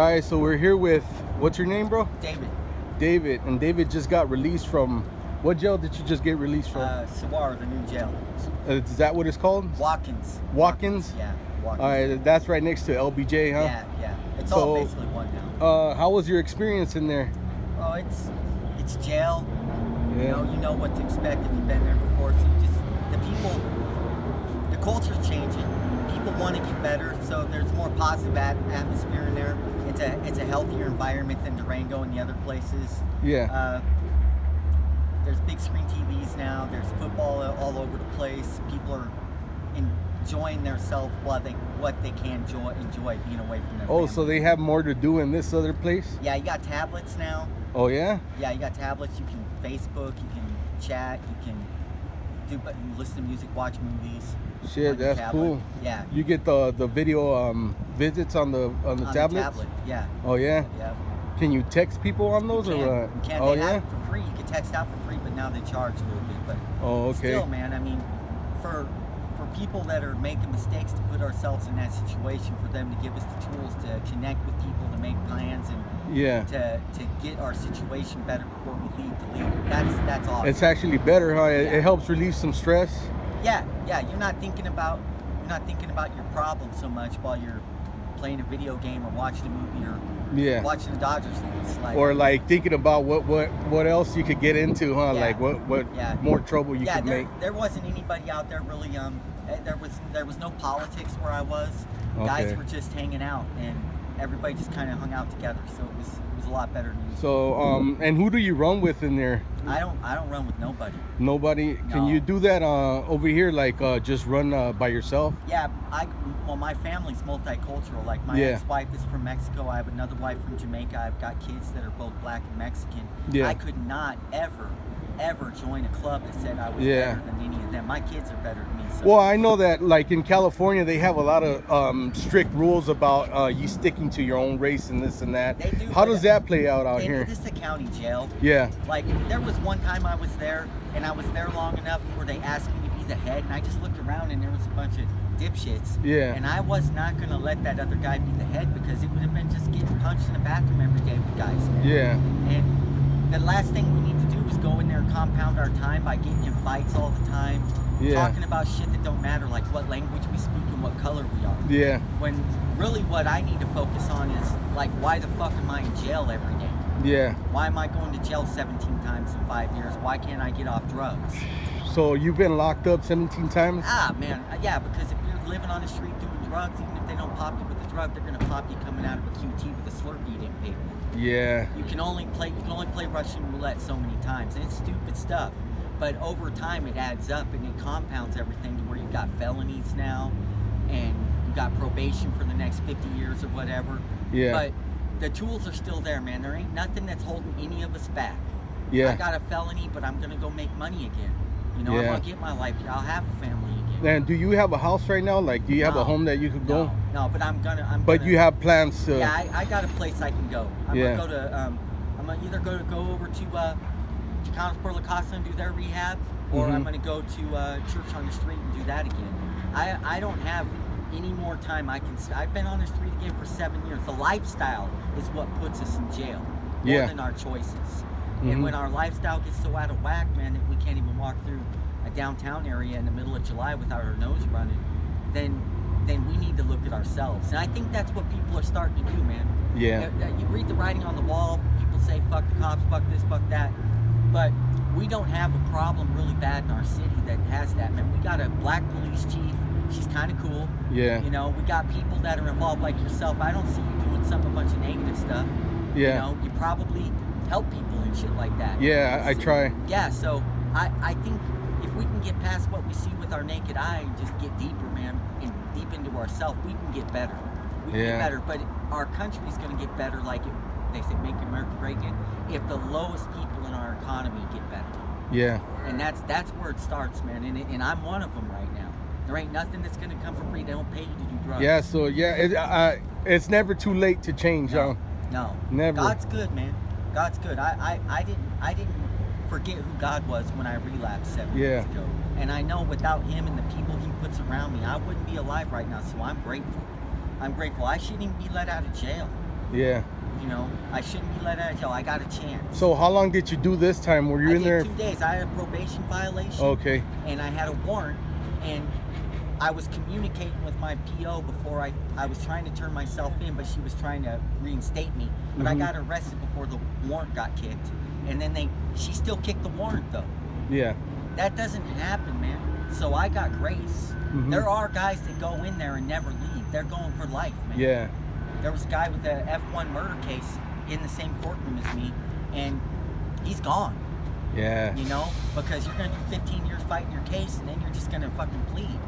All right, so we're here with, what's your name, bro? David. David, and David just got released from, what jail did you just get released from? Sawar, the new jail. Is that what it's called? Watkins. Watkins? Yeah, Watkins. All right, that's right next to LBJ, huh? Yeah. It's all basically one now. How was your experience in there? Oh, it's jail. Yeah. You know what to expect if you've been there before. So you just, the culture's changing. People want to get better, so there's more positive atmosphere in there. It's a healthier environment than Durango and the other places. Yeah. There's big screen TVs now. There's football all over the place. People are enjoying themselves what they can enjoy being away from their family. So they have more to do in this other place? Yeah, you got tablets now. Oh yeah? Yeah, you got tablets. You can Facebook. You can chat. You can listen to music, watch movies. Shit, that's cool. Yeah. You get the video visits on the tablets? The tablet, yeah. Oh yeah? Yeah. Can you text people on those You or what? You can. Oh they yeah? have it for free. You can text out for free, but now they charge a little bit. But okay. Still, man, I mean, for people that are making mistakes, to put ourselves in that situation, for them to give us the tools to connect with people, to make plans, and to get our situation better before we leave. That's awesome. It's actually better, huh? It helps relieve some stress. Yeah. You're not thinking about your problem so much while you're playing a video game or watching a movie or watching the Dodgers lose. Or like thinking about what else you could get into, huh? Yeah. Like what more trouble you could make. There wasn't anybody out there really. There was no politics where I was. Guys were just hanging out, and everybody just kind of hung out together. So it was a lot better than usual. So and who do you run with in there? I don't run with nobody. Nobody? No. Can you do that over here? Like just run by yourself? Yeah, my family's multicultural. Like my ex-wife is from Mexico. I have another wife from Jamaica. I've got kids that are both black and Mexican. Yeah. I could not ever join a club that said I was better than any of them. My kids are better than me. So. Well, I know that like in California they have a lot of strict rules about you sticking to your own race and this and that. They do. How does that play out here? This is a county jail. Yeah. Like there was one time I was there, and I was there long enough where they asked me to be the head, and I just looked around and there was a bunch of dipshits. Yeah. And I was not going to let that other guy be the head, because it would have been just getting punched in the bathroom every day with guys. Yeah. And the last thing we need to do is go in there and compound our time by getting in fights all the time. Yeah. Talking about shit that don't matter, like what language we speak and what color we are. Yeah. When really what I need to focus on is, like, why the fuck am I in jail every day? Yeah. Why am I going to jail 17 times in 5 years? Why can't I get off drugs? So you've been locked up 17 times? Man, yeah, because if you're living on the street doing drugs, even if they don't pop you with the drug, they're gonna pop you coming out of a QT with a Slurpee you didn't pay for. Yeah. You can only play Russian roulette so many times, and it's stupid stuff. But over time, it adds up and it compounds everything to where you've got felonies now, and you got probation for the next 50 years or whatever. Yeah. But the tools are still there, man. There ain't nothing that's holding any of us back. Yeah. I got a felony, but I'm gonna go make money again. I'm gonna get my life. I'll have a family again. And do you have a house right now? Like, do you have a home that you could go? No, but I'm gonna. But you have plans to. Yeah, I got a place I can go. I'm gonna go to. I'm gonna either go over to Chicanos por la Casa and do their rehab, or I'm gonna go to church on the street and do that again. I don't have any more time. I've been on the street again for 7 years. The lifestyle is what puts us in jail more than our choices. And when our lifestyle gets so out of whack, man, that we can't even walk through a downtown area in the middle of July without our nose running, then we need to look at ourselves. And I think that's what people are starting to do, man. Yeah. You read the writing on the wall. People say, fuck the cops, fuck this, fuck that. But we don't have a problem really bad in our city that has that, man. We got a black police chief. She's kind of cool. Yeah. We got people that are involved like yourself. I don't see you doing a bunch of negative stuff. Yeah. You probably help people and shit like that. Yeah, I try. Yeah, so I think if we can get past what we see with our naked eye and just get deeper, man, and deep into ourselves, we can get better. We can get better, but our country's going to get better, like they say, make America great again, if the lowest people in our economy get better. Yeah. And that's where it starts, man, and I'm one of them right now. There ain't nothing that's going to come for free. They don't pay you to do drugs. Yeah, so it's never too late to change, no, No. Never. God's good, man. God's good. I didn't forget who God was when I relapsed 7 years ago. And I know without him and the people he puts around me, I wouldn't be alive right now. So I'm grateful. I shouldn't even be let out of jail. Yeah. You know, I shouldn't be let out of jail. I got a chance. So how long did you do this time? Were you in there? 2 days. I had a probation violation. Okay. And I had a warrant, and I was communicating with my PO before I was trying to turn myself in, but she was trying to reinstate me. But I got arrested before the warrant got kicked, and then she still kicked the warrant though. Yeah. That doesn't happen, man. So I got grace. There are guys that go in there and never leave. They're going for life, man. Yeah. There was a guy with a F1 murder case in the same courtroom as me, and he's gone. Yeah. You know, because you're going to do 15 years fighting your case, and then you're just going to fucking plead.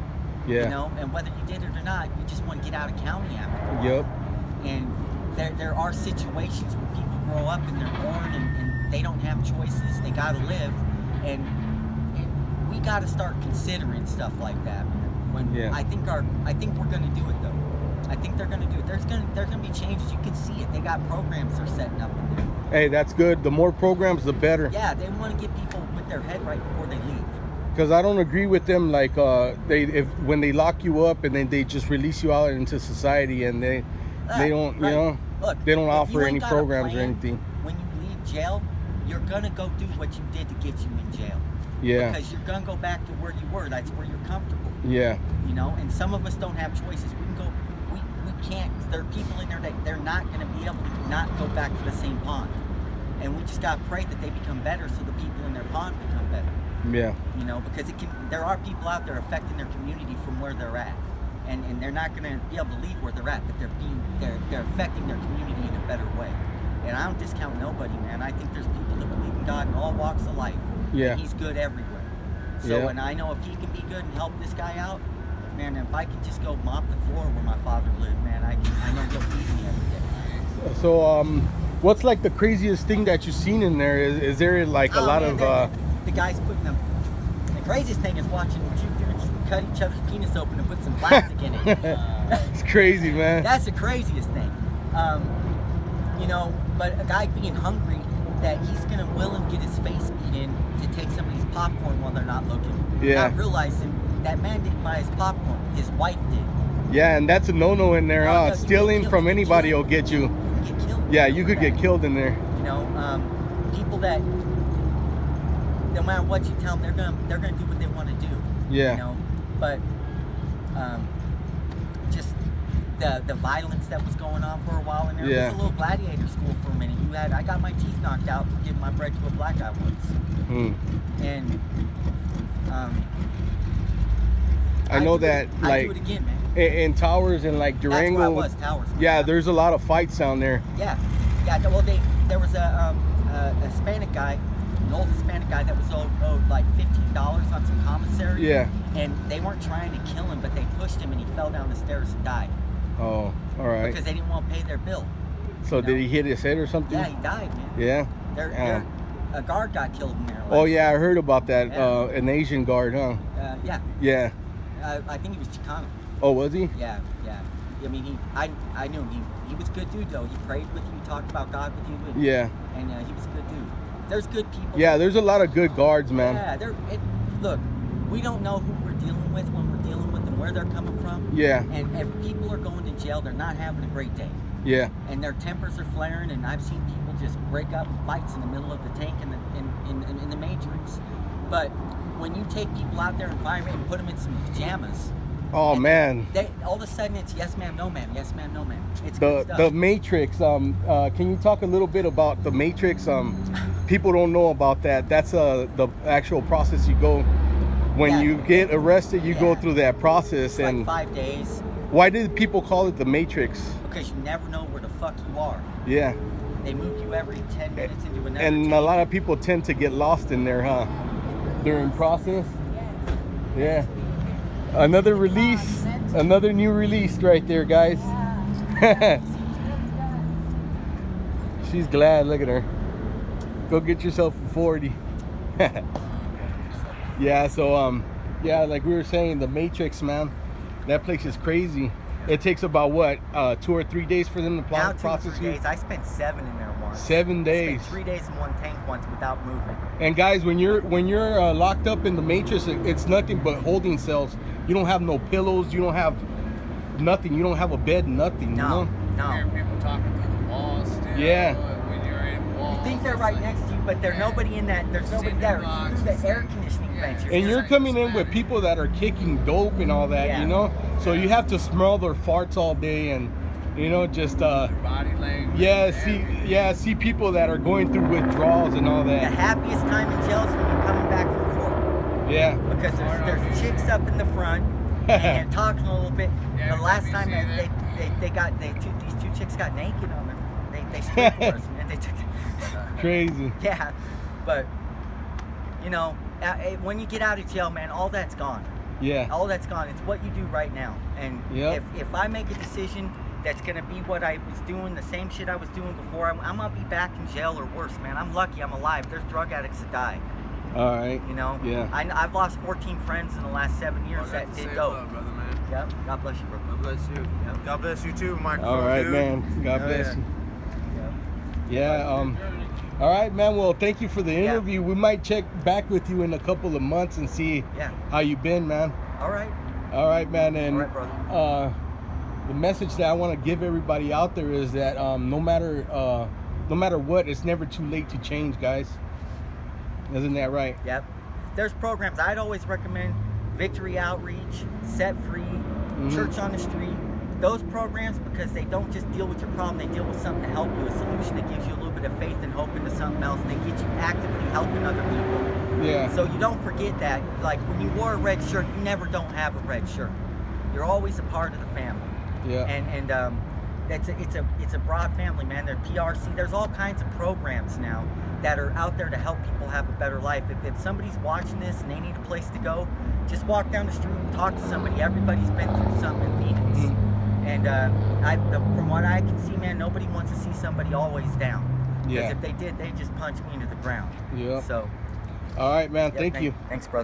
Yeah. You know, and whether you did it or not, you just want to get out of county after. Yep. And there are situations where people grow up and they're born and they don't have choices. They got to live, and we got to start considering stuff like that, man. When I think we're going to do it though. I think they're going to do it. There's going to be changes. You can see it. They got programs they're setting up in there. Hey, that's good. The more programs, the better. Yeah, they want to get people with their head right before they leave. Because I don't agree with them. Like when they lock you up and then they just release you out into society and they don't you know. Look, they don't offer any got programs or plan, anything. When you leave jail, you're gonna go do what you did to get you in jail. Yeah. Because you're gonna go back to where you were. That's where you're comfortable. Yeah. You know, and some of us don't have choices. We can go. We can't. There are people in there that they're not gonna be able to not go back to the same pond. And we just gotta pray that they become better, so the people in their pond become better. Yeah. You know, because there are people out there affecting their community from where they're at, and they're not going to be able to leave where they're at, but they're affecting their community in a better way. And I don't discount nobody, man. I think there's people that believe in God in all walks of life. Yeah. And He's good everywhere. So, and I know if He can be good and help this guy out, man. If I can just go mop the floor where my father lived, man, I know He'll feed me every day. So, what's like the craziest thing that you've seen in there? Is there like a lot of the guys putting them. The craziest thing is watching two dudes cut each other's penis open and put some plastic in it. It's crazy, man. That's the craziest thing. You know, but a guy being hungry, that he's gonna will and get his face beat in to take somebody's popcorn while they're not looking. Yeah. Not realizing that man didn't buy his popcorn, his wife did. Yeah, and that's a no-no in there. No, Stealing from anybody will get you. You get killed. Yeah, you could get killed in there. You know, people that no matter what you tell them, they're gonna do what they want to do. Yeah. You know, but just the violence that was going on for a while in there. Yeah. It was a little gladiator school for a minute. I got my teeth knocked out for giving my bread to a black guy once. And I know that I like do it again, man. in Towers and like Durango. That's where I was, Towers. Yeah, there's a lot of fights down there. Yeah. Well, there was a Hispanic guy, an old Hispanic guy that was owed like $15 on some commissary. Yeah. And they weren't trying to kill him, but they pushed him and he fell down the stairs and died. Oh, all right. Because they didn't want to pay their bill. So did he hit his head or something? Yeah, he died, man. Yeah. A guard got killed in there. Oh yeah, I heard about that. Yeah. An Asian guard, huh? Yeah. Yeah. I think he was Chicano. Oh, was he? Yeah. I mean, I knew him. He was a good dude, though. He prayed with you, he talked about God with you. And, yeah. And he was a good dude. There's good people. Yeah, there's a lot of good guards, man. Yeah, look, we don't know who we're dealing with when we're dealing with them, where they're coming from. Yeah. And if people are going to jail, they're not having a great day. Yeah. And their tempers are flaring, and I've seen people just break up in fights in the middle of the tank in the Matrix. But when you take people out there and fire and put them in some pajamas. Oh man! All of a sudden it's yes ma'am, no ma'am, yes ma'am, no ma'am. It's good stuff. The Matrix. Can you talk a little bit about the Matrix? People don't know about that. That's the actual process you go when you get arrested. You go through that process, it's and like 5 days. Why did people call it the Matrix? Because you never know where the fuck you are. Yeah. They move you every 10 minutes into another. And tank. a lot of people tend to get lost in there, huh? During process. Yeah. Another release, another new release right there, guys. She's glad. Look at her. Go get yourself a 40. Yeah. So yeah, like we were saying, the Matrix, man. That place is crazy. It takes about what 2 or 3 days for them to process you. Days. I spent 7 in there once. 7 days. I spent 3 days in one tank once without moving. And guys, when you're locked up in the Matrix, it's nothing but holding cells. You don't have no pillows. You don't have nothing. You don't have a bed. Nothing. No. You know? No. Hearing people talking through the wall. Yeah. When you're in walls, You think they're right next to you, but there's nobody in that. There's nobody there. It's through the air conditioning vents. And you're coming in with people that are kicking dope and all that, you know? So you have to smell their farts all day and, you know, just body language. see people that are going through withdrawals and all The that. happiest time in jail is when you're coming back from court. Yeah. Because there's chicks up in the front and they're talking a little bit. Yeah, The last time these two chicks got naked on them. They stood for us, man. They took. Crazy. Yeah, but you know, when you get out of jail, man, all that's gone. Yeah. All that's gone. It's what you do right now. And if I make a decision that's gonna be what I was doing, the same shit I was doing before, I'm gonna be back in jail or worse, man. I'm lucky I'm alive. There's drug addicts that die. All right. You know. Yeah. I've lost 14 friends in the last 7 years that did dope. Brother, man. Yep. God bless you, bro. God bless you. Yep. God bless you too, Mike. All right, man. God bless you. Yeah. All right, man. Well, thank you for the interview. We might check back with you in a couple of months and see how you been, man. All right. All right, man. And all right, brother. the message that I want to give everybody out there is that no matter what, it's never too late to change, guys. Isn't that right? Yep. There's programs I'd always recommend: Victory Outreach, Set Free, Church on the Street. Those programs, because they don't just deal with your problem, they deal with something to help you, a solution that gives you a little bit of faith and hope into something else, and they get you actively helping other people. Yeah. So you don't forget that. Like when you wore a red shirt, you never don't have a red shirt. You're always a part of the family. Yeah. And it's a broad family, man. There's PRC. There's all kinds of programs now that are out there to help people have a better life. If somebody's watching this and they need a place to go, just walk down the street and talk to somebody. Everybody's been through something in Phoenix. And from what I can see, man, nobody wants to see somebody always down. Because if they did, they'd just punch me into the ground. Yeah. So. All right, man. Thank you. Thanks, brother.